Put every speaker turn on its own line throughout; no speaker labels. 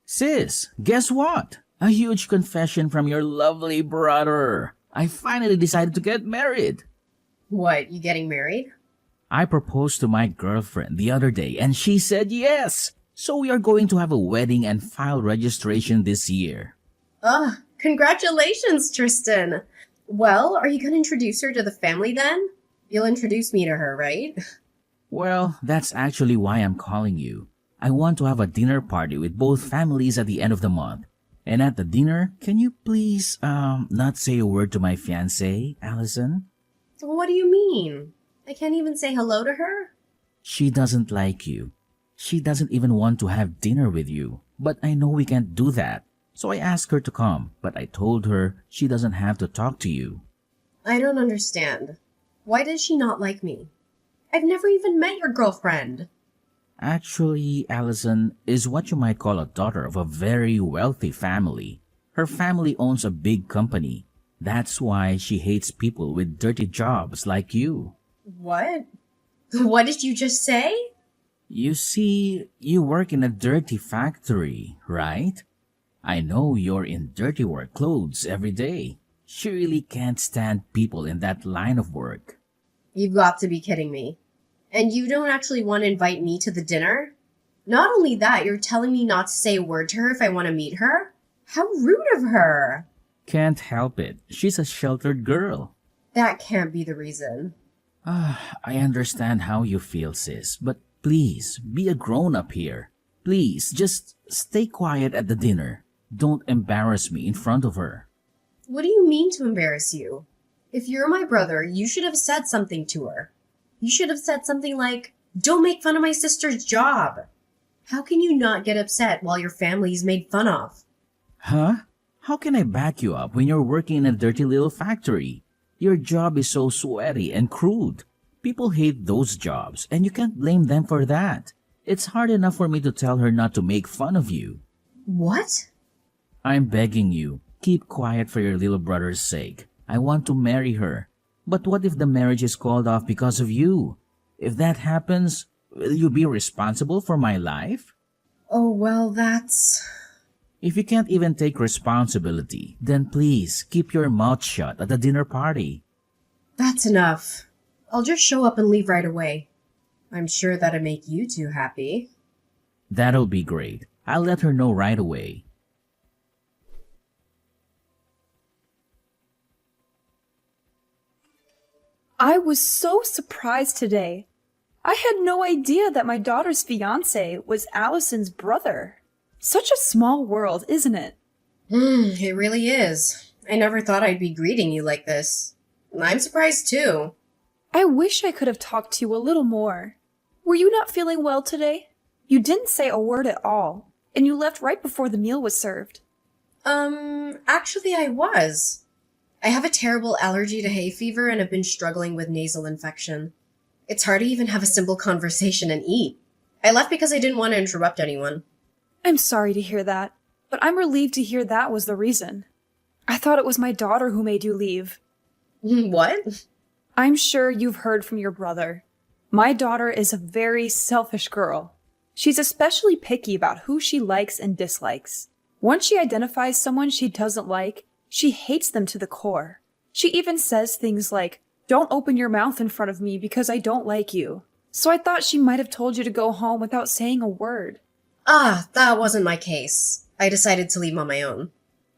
Sis, guess what? A huge confession from your lovely brother. I finally decided to get married.
What, you getting married?
I proposed to my girlfriend the other day and she said yes. So we are going to have a wedding and file registration this year.
Congratulations, Tristan. Well, are you going to introduce her to the family then? You'll introduce me to her, right?
Well, that's actually why I'm calling you. I want to have a dinner party with both families at the end of the month. And at the dinner, can you please, not say a word to my fiancée, Allison?
What do you mean? I can't even say hello to her?
She doesn't like you. She doesn't even want to have dinner with you. But I know we can't do that. So I asked her to come, but I told her she doesn't have to talk to you.
I don't understand. Why does she not like me? I've never even met your girlfriend.
Actually, Allison is what you might call a daughter of a very wealthy family. Her family owns a big company. That's why she hates people with dirty jobs like you.
What? What did you just say?
You see, you work in a dirty factory, right? I know you're in dirty work clothes every day. She really can't stand people in that line of work.
You've got to be kidding me. And you don't actually want to invite me to the dinner? Not only that, you're telling me not to say a word to her if I want to meet her? How rude of her!
Can't help it. She's a sheltered girl.
That can't be the reason.
I understand how you feel, sis, but please, be a grown-up here. Please, just stay quiet at the dinner. Don't embarrass me in front of her.
What do you mean to embarrass you? If you're my brother, you should have said something to her. You should have said something like, "Don't make fun of my sister's job." How can you not get upset while your family is made fun of?
Huh? How can I back you up when you're working in a dirty little factory? Your job is so sweaty and crude. People hate those jobs, and you can't blame them for that. It's hard enough for me to tell her not to make fun of you.
What?
I'm begging you, keep quiet for your little brother's sake. I want to marry her. But what if the marriage is called off because of you? If that happens, will you be responsible for my life?
Oh, well, that's...
If you can't even take responsibility, then please keep your mouth shut at the dinner party.
That's enough. I'll just show up and leave right away. I'm sure that'll make you two happy.
That'll be great. I'll let her know right away.
I was so surprised today. I had no idea that my daughter's fiancé was Allison's brother. Such a small world, isn't it?
It really is. I never thought I'd be greeting you like this. I'm surprised too.
I wish I could have talked to you a little more. Were you not feeling well today? You didn't say a word at all, and you left right before the meal was served.
Actually I was. I have a terrible allergy to hay fever and have been struggling with nasal infection. It's hard to even have a simple conversation and eat. I left because I didn't want to interrupt anyone.
I'm sorry to hear that, but I'm relieved to hear that was the reason. I thought it was my daughter who made you leave.
What?
I'm sure you've heard from your brother. My daughter is a very selfish girl. She's especially picky about who she likes and dislikes. Once she identifies someone she doesn't like, she hates them to the core. She even says things like, "Don't open your mouth in front of me because I don't like you." So I thought she might have told you to go home without saying a word.
That wasn't my case. I decided to leave on my own.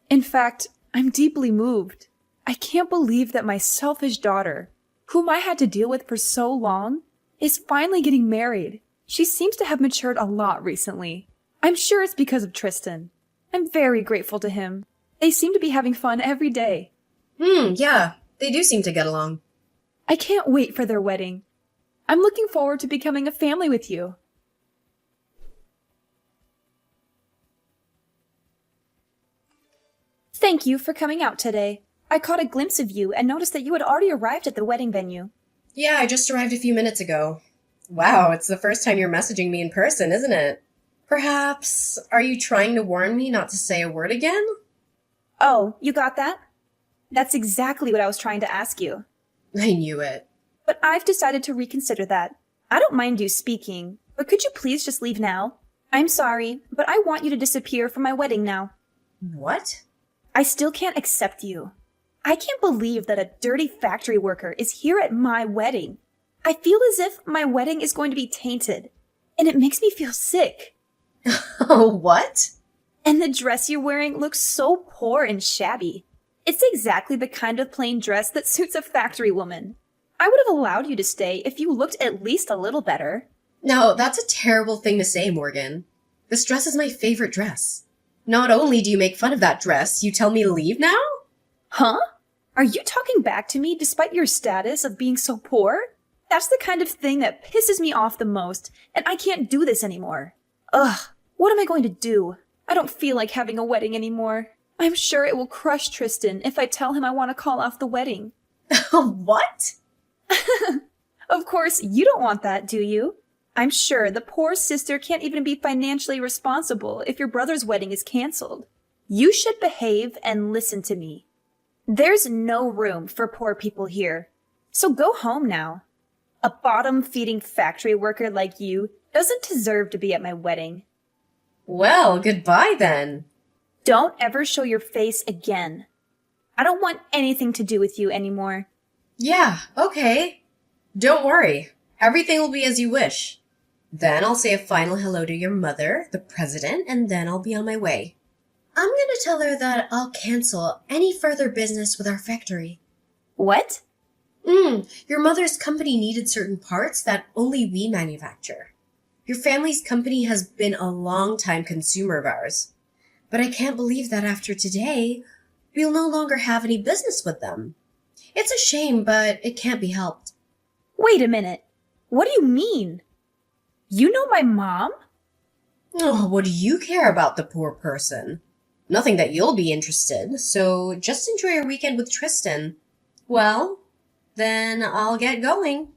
In fact, I'm deeply moved. I can't believe that my selfish daughter, whom I had to deal with for so long, is finally getting married. She seems to have matured a lot recently. I'm sure it's because of Tristan. I'm very grateful to him. They seem to be having fun every day.
Yeah, they do seem to get along.
I can't wait for their wedding. I'm looking forward to becoming a family with you. Thank you for coming out today. I caught a glimpse of you and noticed that you had already arrived at the wedding venue.
Yeah, I just arrived a few minutes ago. Wow, it's the first time you're messaging me in person, isn't it? Perhaps, are you trying to warn me not to say a word again?
Oh, you got that? That's exactly what I was trying to ask you.
I knew it.
But I've decided to reconsider that. I don't mind you speaking, but could you please just leave now? I'm sorry, but I want you to disappear from my wedding now.
What?
I still can't accept you. I can't believe that a dirty factory worker is here at my wedding. I feel as if my wedding is going to be tainted, and it makes me feel sick.
Oh, what?
And the dress you're wearing looks so poor and shabby. It's exactly the kind of plain dress that suits a factory woman. I would have allowed you to stay if you looked at least a little better.
No, that's a terrible thing to say, Morgan. This dress is my favorite dress. Not only do you make fun of that dress, you tell me to leave now?
Huh? Are you talking back to me despite your status of being so poor? That's the kind of thing that pisses me off the most, and I can't do this anymore. Ugh, what am I going to do? I don't feel like having a wedding anymore. I'm sure it will crush Tristan if I tell him I want to call off the wedding.
What?
Of course, you don't want that, do you? I'm sure the poor sister can't even be financially responsible if your brother's wedding is canceled. You should behave and listen to me. There's no room for poor people here. So go home now. A bottom-feeding factory worker like you doesn't deserve to be at my wedding.
Well, goodbye then.
Don't ever show your face again. I don't want anything to do with you anymore.
Yeah, okay. Don't worry. Everything will be as you wish. Then I'll say a final hello to your mother, the president, and then I'll be on my way. I'm gonna tell her that I'll cancel any further business with our factory.
What?
Your mother's company needed certain parts that only we manufacture. Your family's company has been a long-time consumer of ours. But I can't believe that after today, we'll no longer have any business with them. It's a shame, but it can't be helped.
Wait a minute. What do you mean? You know my mom?
Oh, what do you care about the poor person? Nothing that you'll be interested, so just enjoy your weekend with Tristan. Well, then I'll get going.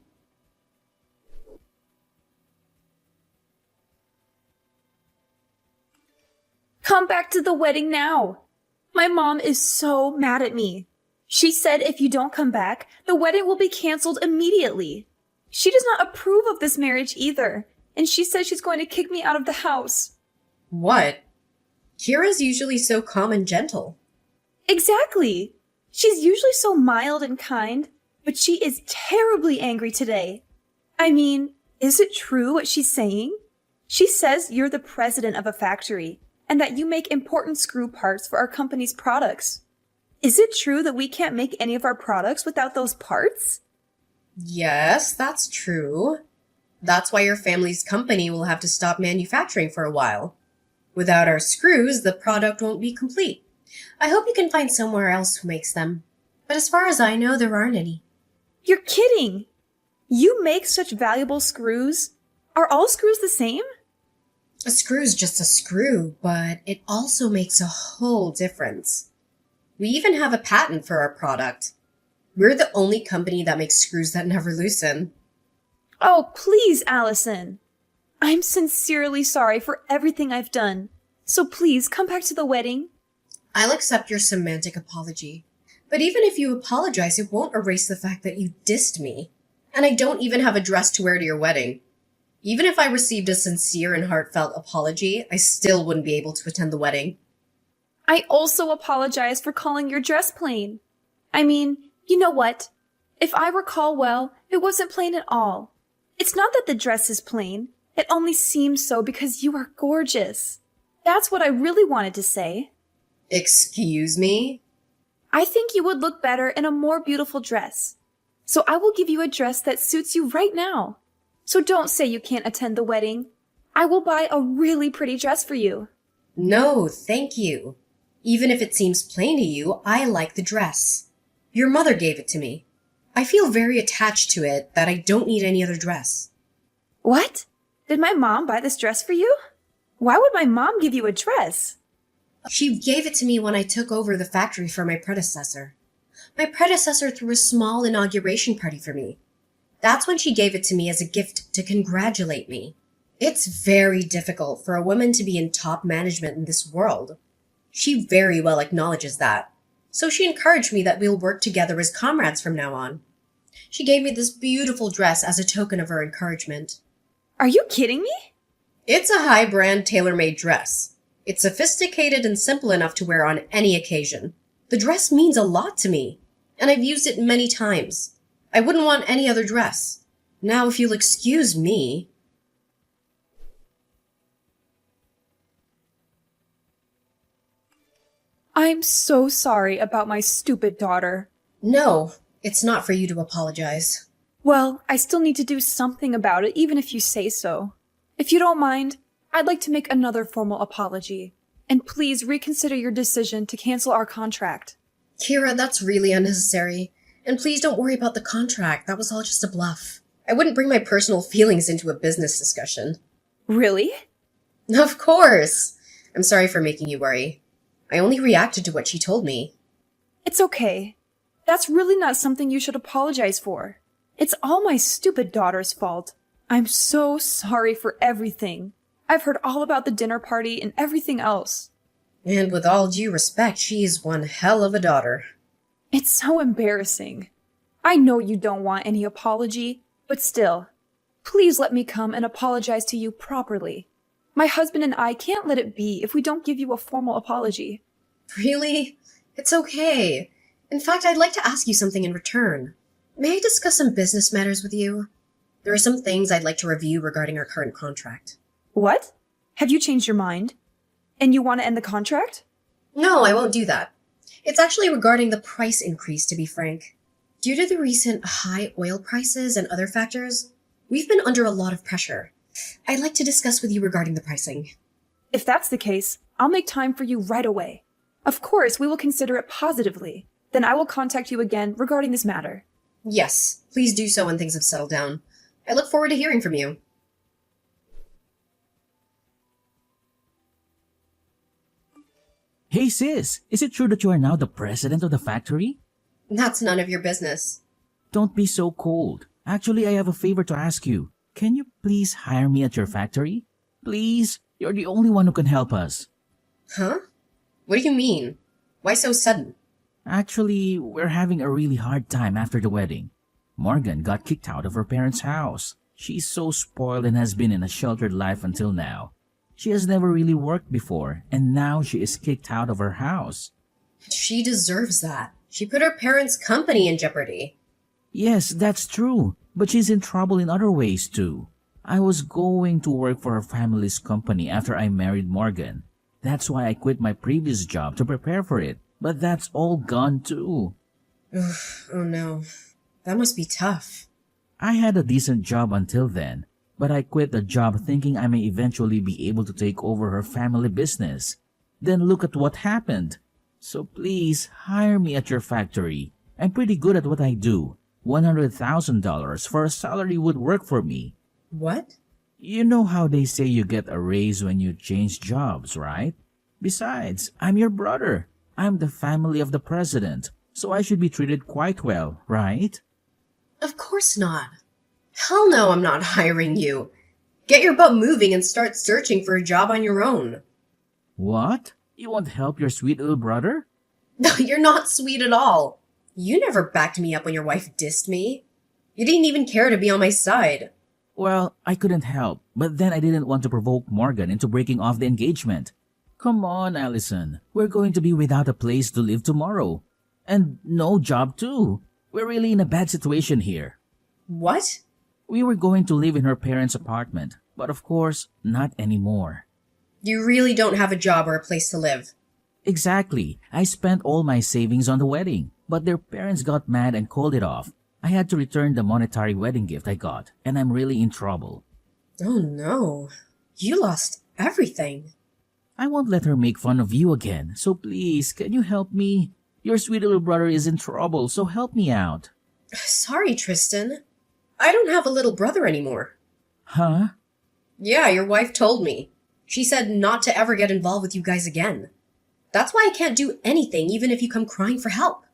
Come back to the wedding now. My mom is so mad at me. She said if you don't come back, the wedding will be canceled immediately. She does not approve of this marriage either, and she says she's going to kick me out of the house.
What? Kira's usually so calm and gentle.
Exactly. She's usually so mild and kind, but she is terribly angry today. I mean, is it true what she's saying? She says you're the president of a factory, and that you make important screw parts for our company's products. Is it true that we can't make any of our products without those parts?
Yes, that's true. That's why your family's company will have to stop manufacturing for a while. Without our screws, the product won't be complete. I hope you can find somewhere else who makes them. But as far as I know, there aren't any.
You're kidding! You make such valuable screws? Are all screws the same?
A screw's just a screw, but it also makes a whole difference. We even have a patent for our product. We're the only company that makes screws that never loosen.
Oh, please, Allison. I'm sincerely sorry for everything I've done. So please come back to the wedding.
I'll accept your semantic apology. But even if you apologize, it won't erase the fact that you dissed me. And I don't even have a dress to wear to your wedding. Even if I received a sincere and heartfelt apology, I still wouldn't be able to attend the wedding.
I also apologize for calling your dress plain. I mean, you know what? If I recall well, it wasn't plain at all. It's not that the dress is plain. It only seems so because you are gorgeous. That's what I really wanted to say.
Excuse me?
I think you would look better in a more beautiful dress. So I will give you a dress that suits you right now. So don't say you can't attend the wedding. I will buy a really pretty dress for you.
No, thank you. Even if it seems plain to you, I like the dress. Your mother gave it to me. I feel very attached to it that I don't need any other dress.
What? Did my mom buy this dress for you? Why would my mom give you a dress?
She gave it to me when I took over the factory for my predecessor. My predecessor threw a small inauguration party for me. That's when she gave it to me as a gift to congratulate me. It's very difficult for a woman to be in top management in this world. She very well acknowledges that. So she encouraged me that we'll work together as comrades from now on. She gave me this beautiful dress as a token of her encouragement.
Are you kidding me?
It's a high-brand tailor-made dress. It's sophisticated and simple enough to wear on any occasion. The dress means a lot to me, and I've used it many times. I wouldn't want any other dress. Now, if you'll excuse me...
I'm so sorry about my stupid daughter.
No, it's not for you to apologize.
Well, I still need to do something about it, even if you say so. If you don't mind, I'd like to make another formal apology. And please reconsider your decision to cancel our contract.
Kira, that's really unnecessary. And please don't worry about the contract. That was all just a bluff. I wouldn't bring my personal feelings into a business discussion.
Really?
Of course! I'm sorry for making you worry. I only reacted to what she told me.
It's okay. That's really not something you should apologize for. It's all my stupid daughter's fault. I'm so sorry for everything. I've heard all about the dinner party and everything else.
And with all due respect, she's one hell of a daughter.
It's so embarrassing. I know you don't want any apology, but still, please let me come and apologize to you properly. My husband and I can't let it be if we don't give you a formal apology.
Really? It's okay. In fact, I'd like to ask you something in return. May I discuss some business matters with you? There are some things I'd like to review regarding our current contract.
What? Have you changed your mind? And you want to end the contract?
No, I won't do that. It's actually regarding the price increase, to be frank. Due to the recent high oil prices and other factors, we've been under a lot of pressure. I'd like to discuss with you regarding the pricing.
If that's the case, I'll make time for you right away. Of course, we will consider it positively. Then I will contact you again regarding this matter.
Yes, please do so when things have settled down. I look forward to hearing from you.
Hey sis, is it true that you are now the president of the factory?
That's none of your business.
Don't be so cold. Actually, I have a favor to ask you. Can you please hire me at your factory? Please, you're the only one who can help us.
Huh? What do you mean? Why so sudden?
Actually, we're having a really hard time after the wedding. Morgan got kicked out of her parents' house. She's so spoiled and has been in a sheltered life until now. She has never really worked before, and now she is kicked out of her house.
She deserves that. She put her parents' company in jeopardy.
Yes, that's true, but she's in trouble in other ways too. I was going to work for her family's company after I married Morgan. That's why I quit my previous job to prepare for it, but that's all gone too.
Oh no. That must be tough.
I had a decent job until then, but I quit the job thinking I may eventually be able to take over her family business. Then look at what happened. So please hire me at your factory. I'm pretty good at what I do. $100,000 for a salary would work for me.
What?
You know how they say you get a raise when you change jobs, right? Besides, I'm your brother. I'm the family of the president, so I should be treated quite well, right?
Of course not. Hell no, I'm not hiring you. Get your butt moving and start searching for a job on your own.
What? You won't help your sweet little brother?
No, you're not sweet at all. You never backed me up when your wife dissed me. You didn't even care to be on my side.
Well, I couldn't help, but then I didn't want to provoke Morgan into breaking off the engagement. Come on, Allison. We're going to be without a place to live tomorrow. And no job too. We're really in a bad situation here.
What?
We were going to live in her parents' apartment, but of course, not anymore.
You really don't have a job or a place to live.
Exactly. I spent all my savings on the wedding, but their parents got mad and called it off. I had to return the monetary wedding gift I got, and I'm really in trouble.
Oh no. You lost everything.
I won't let her make fun of you again, so please, can you help me? Your sweet little brother is in trouble, so help me out.
Sorry, Tristan. I don't have a little brother anymore.
Huh?
Yeah, your wife told me. She said not to ever get involved with you guys again. That's why I can't do anything even if you come crying for help.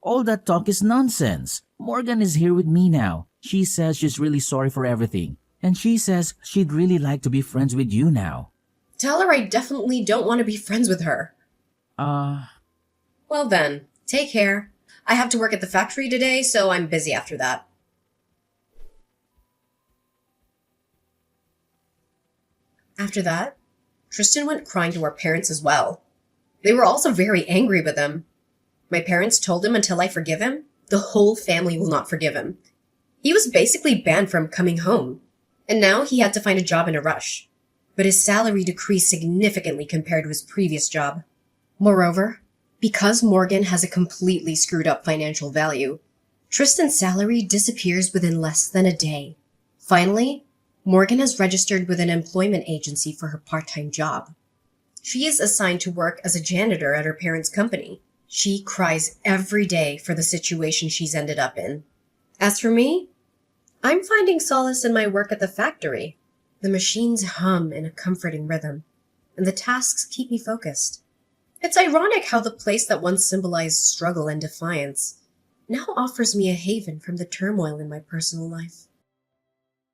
All that talk is nonsense. Morgan is here with me now. She says she's really sorry for everything. And she says she'd really like to be friends with you now.
Tell her I definitely don't want to be friends with her. Well then, take care. I have to work at the factory today, so I'm busy after that. After that, Tristan went crying to our parents as well. They were also very angry with him. My parents told him until I forgive him, the whole family will not forgive him. He was basically banned from coming home, and now he had to find a job in a rush. But his salary decreased significantly compared to his previous job. Moreover, because Morgan has a completely screwed up financial value, Tristan's salary disappears within less than a day. Finally, Morgan has registered with an employment agency for her part-time job. She is assigned to work as a janitor at her parents' company. She cries every day for the situation she's ended up in. As for me, I'm finding solace in my work at the factory. The machines hum in a comforting rhythm, and the tasks keep me focused. It's ironic how the place that once symbolized struggle and defiance now offers me a haven from the turmoil in my personal life.